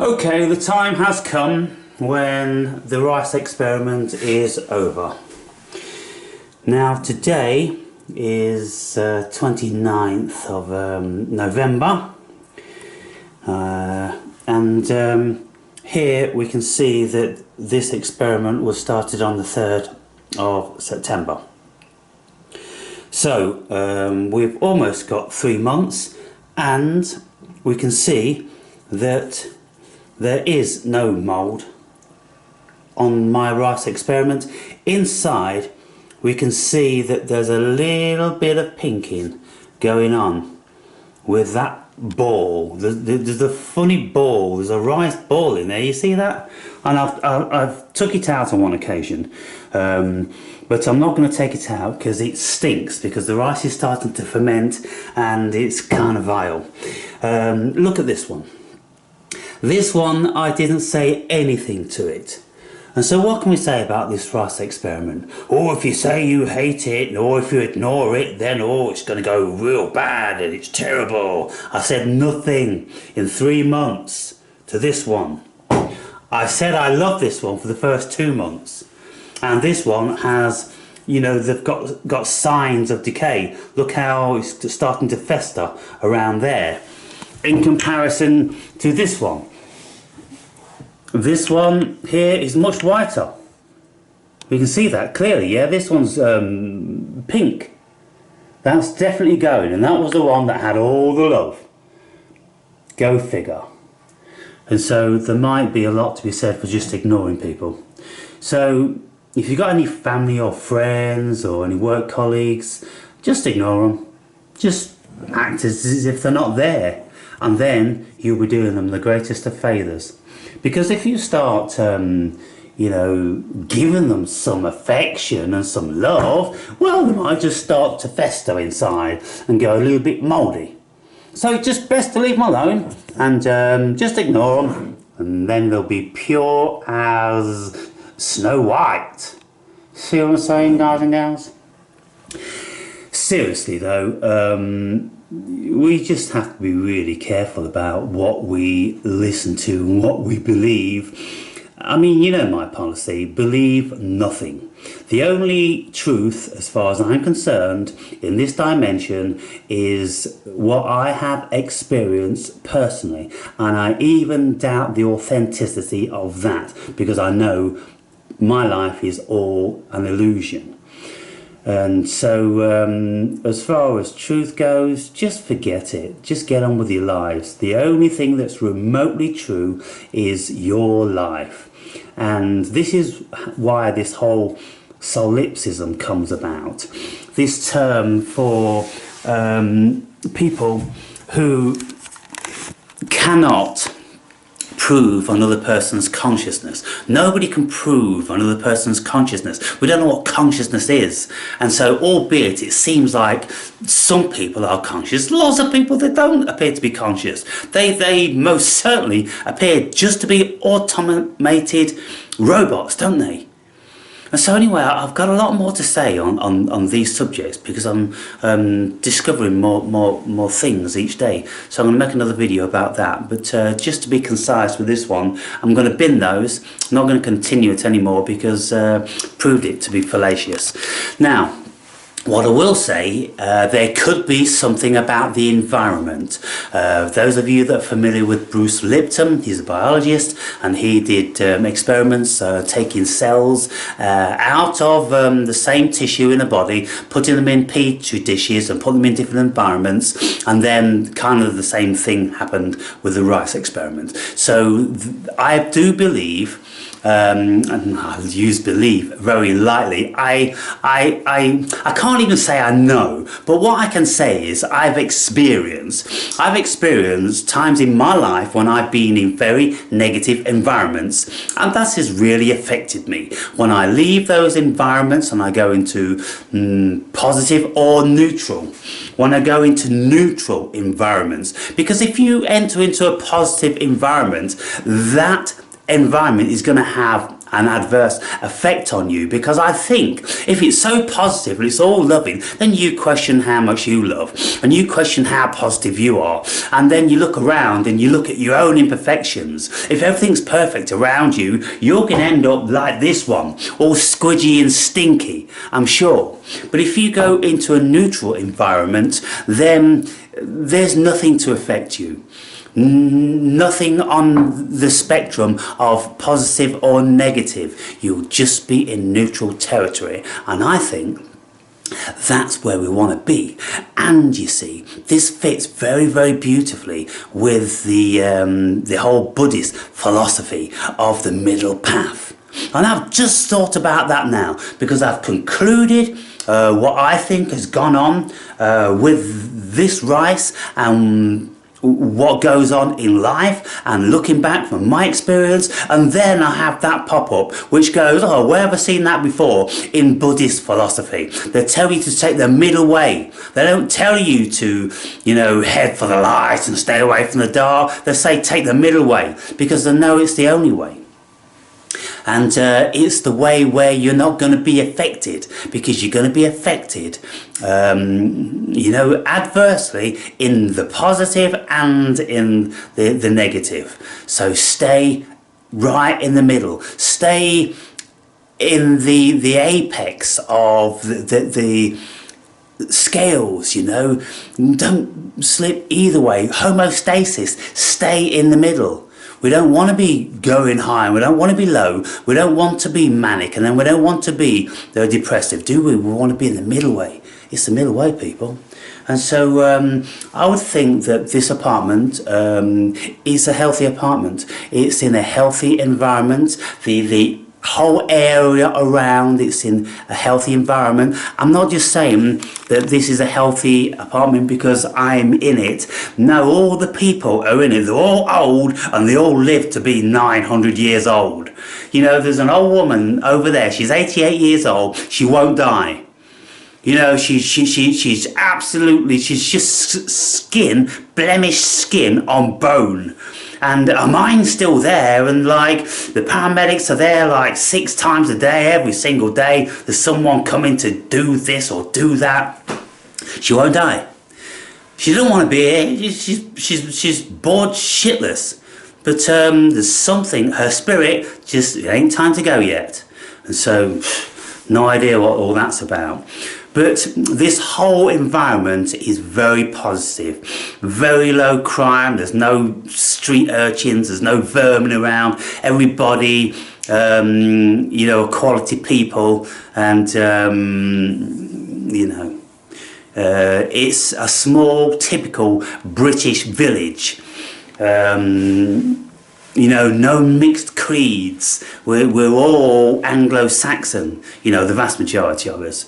Okay, the time has come when the rice experiment is over. Now today is 29th of November and here we can see that this experiment was started on the 3rd of September. So we've almost got 3 months and we can see that there is no mould on my rice experiment. Inside we can see that there's a little bit of pinking going on with that ball. There's a funny ball, there's a rice ball in there, you see that? And I've took it out on one occasion, but I'm not going to take it out because it stinks, because the rice is starting to ferment and it's kind of vile. Look at this one. This one, I didn't say anything to it. And so what can we say about this rice experiment? Oh, if you say you hate it, or if you ignore it, then oh, it's going to go real bad and it's terrible. I said nothing in 3 months to this one. I said I love this one for the first 2 months. And this one has, you know, they've got signs of decay. Look how it's starting to fester around there. In comparison to this one. This one here is much whiter. We can see that clearly, yeah? This one's pink. That's definitely going, and that was the one that had all the love. Go figure. And so there might be a lot to be said for just ignoring people. So if you've got any family or friends or any work colleagues, just ignore them. Just act as if they're not there. And then you'll be doing them the greatest of favours. Because if you start, you know, giving them some affection and some love, well, they might just start to fester inside and go a little bit mouldy. So it's just best to leave them alone and just ignore them. And then they'll be pure as Snow White. See what I'm saying, guys and gals? Seriously though, we just have to be really careful about what we listen to and what we believe. I mean, you know my policy, believe nothing. The only truth, as far as I'm concerned, in this dimension is what I have experienced personally. And I even doubt the authenticity of that, because I know my life is all an illusion. And so as far as truth goes, just forget it. Just get on with your lives. The only thing that's remotely true is your life. And this is why this whole solipsism comes about. This term for people who cannot prove another person's consciousness. Nobody can prove another person's consciousness. We don't know what consciousness is. And so, albeit it seems like some people are conscious, lots of people that don't appear to be conscious. They most certainly appear just to be automated robots, don't they? And so anyway, I've got a lot more to say on these subjects, because I'm discovering more things each day. So I'm going to make another video about that. But just to be concise with this one, I'm going to bin those. I'm not going to continue it anymore because proved it to be fallacious. Now, what I will say, there could be something about the environment. Those of you that are familiar with Bruce Lipton, he's a biologist, and he did experiments taking cells out of the same tissue in a body, putting them in petri dishes and putting them in different environments, and then kind of the same thing happened with the rice experiment. So I do believe, and I'll use believe very lightly, I can't even say I know, but what I can say is I've experienced times in my life when I've been in very negative environments, and that has really affected me. When I leave those environments and I go into positive or neutral, when I go into neutral environments, because if you enter into a positive environment, that environment is going to have an adverse effect on you, because I think if it's so positive and it's all loving, then you question how much you love and you question how positive you are, and then you look around and you look at your own imperfections. If everything's perfect around you, you're going to end up like this one, all squidgy and stinky, I'm sure. But if you go into a neutral environment, then there's nothing to affect you. Nothing on the spectrum of positive or negative. You'll just be in neutral territory, and I think that's where we want to be. And you see, this fits very, very beautifully with the whole Buddhist philosophy of the middle path. And I've just thought about that now, because I've concluded what I think has gone on with this rice and what goes on in life, and looking back from my experience, and then I have that pop up which goes, oh, where have I seen that before in Buddhist philosophy? They tell you to take the middle way. They don't tell you to, you know, head for the light and stay away from the dark. They say take the middle way, because they know it's the only way. And it's the way where you're not going to be affected, because you're going to be affected, you know, adversely in the positive and in the negative. So stay right in the middle. Stay in the apex of the scales, you know. Don't slip either way. Homeostasis. Stay in the middle. We don't want to be going high, we don't want to be low, we don't want to be manic, and then we don't want to be depressive, do we? We want to be in the middle way. It's the middle way, people. And so I would think that this apartment is a healthy apartment. It's in a healthy environment. The whole area around, it's in a healthy environment. I'm not just saying that this is a healthy apartment because I'm in it. No, all the people are in it. They're all old, and they all live to be 900 years old. You know, there's an old woman over there. She's 88 years old. She won't die. You know, she's absolutely, she's just skin, blemished skin on bone. And her mind's still there, and like the paramedics are there like 6 times a day, every single day. There's someone coming to do this or do that. She won't die. She doesn't want to be here. She's bored shitless. But there's something, her spirit, just, it ain't time to go yet. And so, no idea what all that's about. But this whole environment is very positive, very low crime, there's no street urchins, there's no vermin around, everybody, you know, are quality people, and, you know, it's a small, typical British village. You know, no mixed creeds, we're all Anglo-Saxon, you know, the vast majority of us.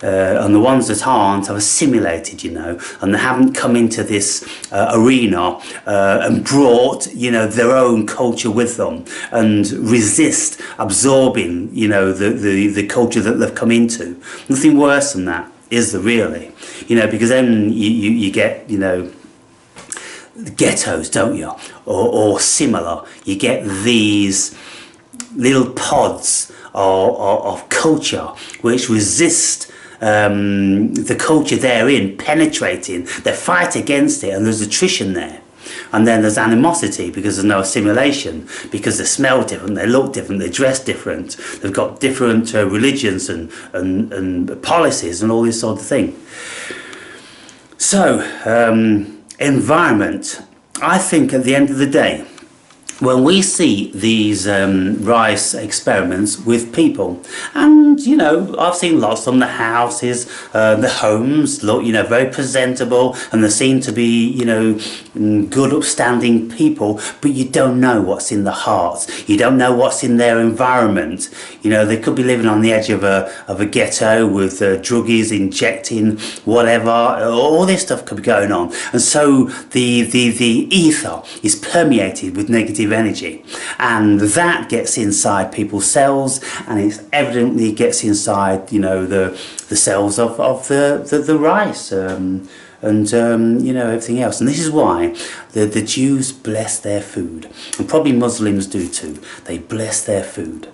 And the ones that aren't are assimilated, you know, and they haven't come into this arena and brought, you know, their own culture with them and resist absorbing, you know, the culture that they've come into. Nothing worse than that, is there really? You know, because then you get, you know, ghettos, don't you? Or similar. You get these little pods of culture which resist the culture they're in penetrating. They fight against it, and there's attrition there. And then there's animosity because there's no assimilation, because they smell different, they look different, they dress different, they've got different religions and policies and all this sort of thing. So, environment. I think at the end of the day, when we see these rice experiments with people, and you know, I've seen lots of them, the houses, the homes look, you know, very presentable, and they seem to be, you know, good upstanding people, but you don't know what's in the hearts, you don't know what's in their environment. You know, they could be living on the edge of a ghetto with druggies injecting whatever, all this stuff could be going on, and so the ether is permeated with negative energy, and that gets inside people's cells, and it evidently gets inside, you know, the cells of the rice, and you know, everything else. And this is why the Jews bless their food, and probably Muslims do too. They bless their food.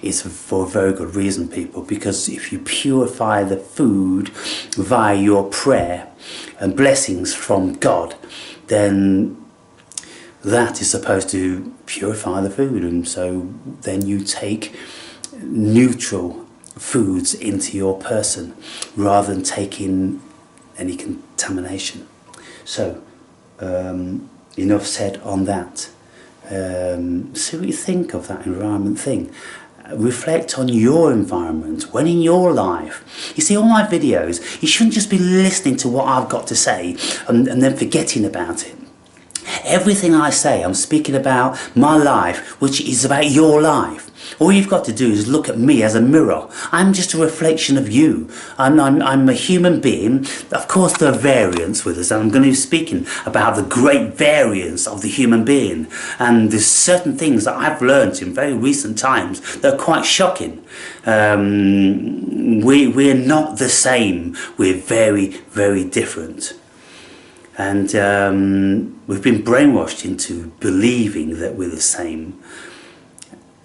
it's for a very good reason, people, because if you purify the food via your prayer and blessings from God, then that is supposed to purify the food, and so then you take neutral foods into your person rather than taking any contamination. So enough said on that. See what you think of that environment thing. Reflect on your environment when in your life. You see, all my videos, you shouldn't just be listening to what I've got to say and then forgetting about it. Everything I say, I'm speaking about my life, which is about your life. All you've got to do is look at me as a mirror. I'm just a reflection of you. I'm a human being. Of course there are variants with us, and I'm going to be speaking about the great variance of the human being. And there's certain things that I've learned in very recent times that are quite shocking. We're not the same. We're very, very different. And we've been brainwashed into believing that we're the same.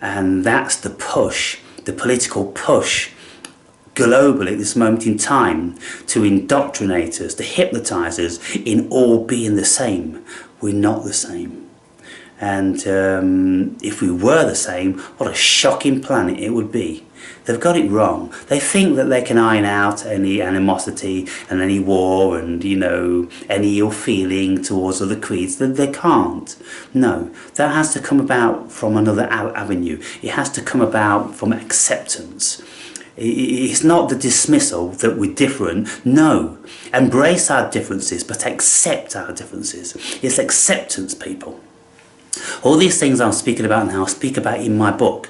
And that's the push, the political push globally at this moment in time to indoctrinate us, to hypnotise us in all being the same. We're not the same. And if we were the same, what a shocking planet it would be. They've got it wrong. They think that they can iron out any animosity and any war and, you know, any ill feeling towards other creeds. They can't. No, that has to come about from another avenue. It has to come about from acceptance. It's not the dismissal that we're different. No, embrace our differences, but accept our differences. It's acceptance, people. All these things I'm speaking about now, I speak about in my book.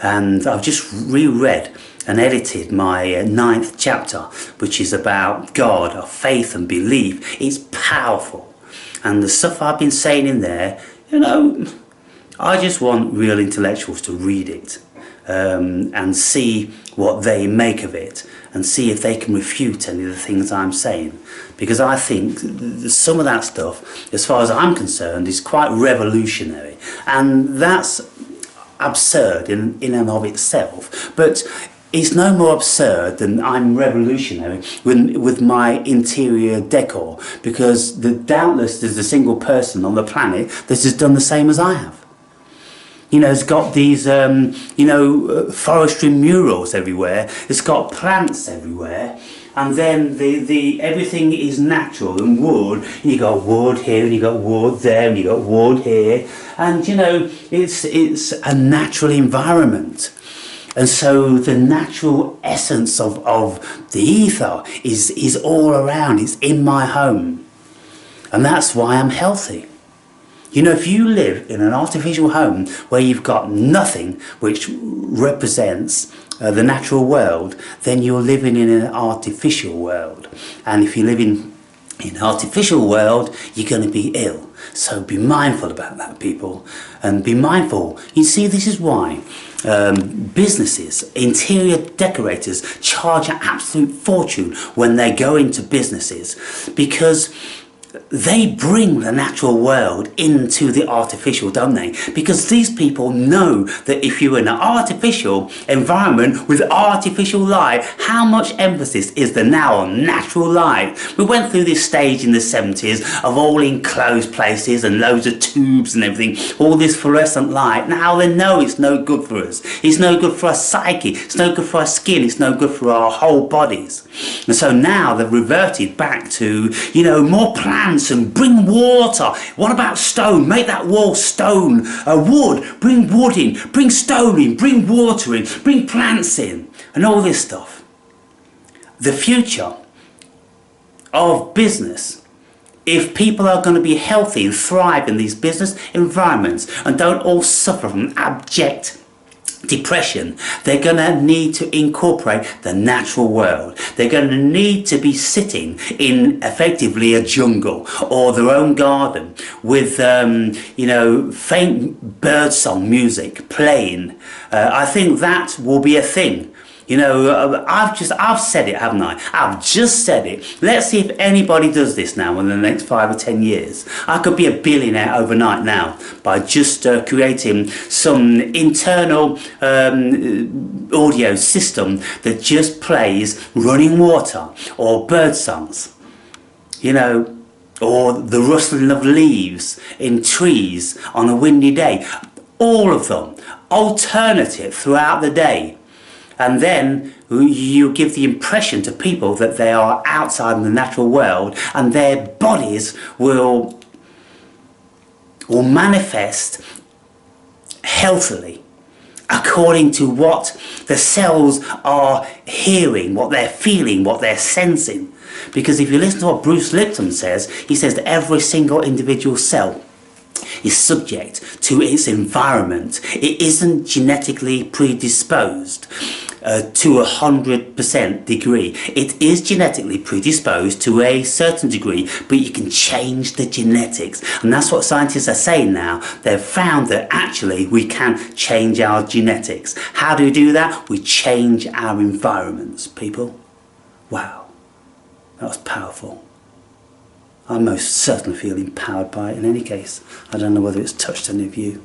And I've just reread and edited my 9th chapter, which is about God, of faith and belief. It's powerful. And the stuff I've been saying in there, you know, I just want real intellectuals to read it and see what they make of it and see if they can refute any of the things I'm saying. Because I think some of that stuff, as far as I'm concerned, is quite revolutionary. And that's absurd in and of itself, but it's no more absurd than I'm revolutionary with my interior decor, because doubtless there's a single person on the planet that has done the same as I have. You know, it's got these forestry murals everywhere, it's got plants everywhere, and then everything is natural and wood. And you got wood here, and you got wood there, and you got wood here, and you know, it's a natural environment. And so the natural essence of the ether is all around. It's in my home, and that's why I'm healthy. You know, if you live in an artificial home where you've got nothing which represents the natural world, then you're living in an artificial world. And if you live in an artificial world, you're going to be ill. So be mindful about that, people. And be mindful. You see, this is why businesses, interior decorators, charge an absolute fortune when they go into businesses, because they bring the natural world into the artificial, don't they? Because these people know that if you're in an artificial environment with artificial light, how much emphasis is there now on natural light? We went through this stage in the 70s of all enclosed places and loads of tubes and everything, all this fluorescent light. Now they know it's no good for us. It's no good for our psyche. It's no good for our skin. It's no good for our whole bodies. And so now they've reverted back to, you know, more plants and bring water. What about stone? Make that wall stone. Wood. Bring wood in. Bring stone in. Bring water in. Bring plants in. And all this stuff. The future of business, if people are going to be healthy and thrive in these business environments and don't all suffer from abject depression, they're going to need to incorporate the natural world. They're going to need to be sitting in effectively a jungle or their own garden with you know, faint birdsong music playing. I think that will be a thing You know, I've said it, haven't I? I've just said it. Let's see if anybody does this now in the next 5 or 10 years. I could be a billionaire overnight now by just creating some internal audio system that just plays running water or bird songs. You know, or the rustling of leaves in trees on a windy day. All of them. Alternative throughout the day. And then you give the impression to people that they are outside in the natural world, and their bodies will manifest healthily according to what the cells are hearing, what they're feeling, what they're sensing. Because if you listen to what Bruce Lipton says, he says that every single individual cell is subject to its environment. It isn't genetically predisposed to 100% degree. It is genetically predisposed to a certain degree, but you can change the genetics. And that's what scientists are saying now. They've found that actually we can change our genetics. How do we do that? We change our environments, people. Wow, that was powerful. I most certainly feel empowered by it in any case. I don't know whether it's touched any of you.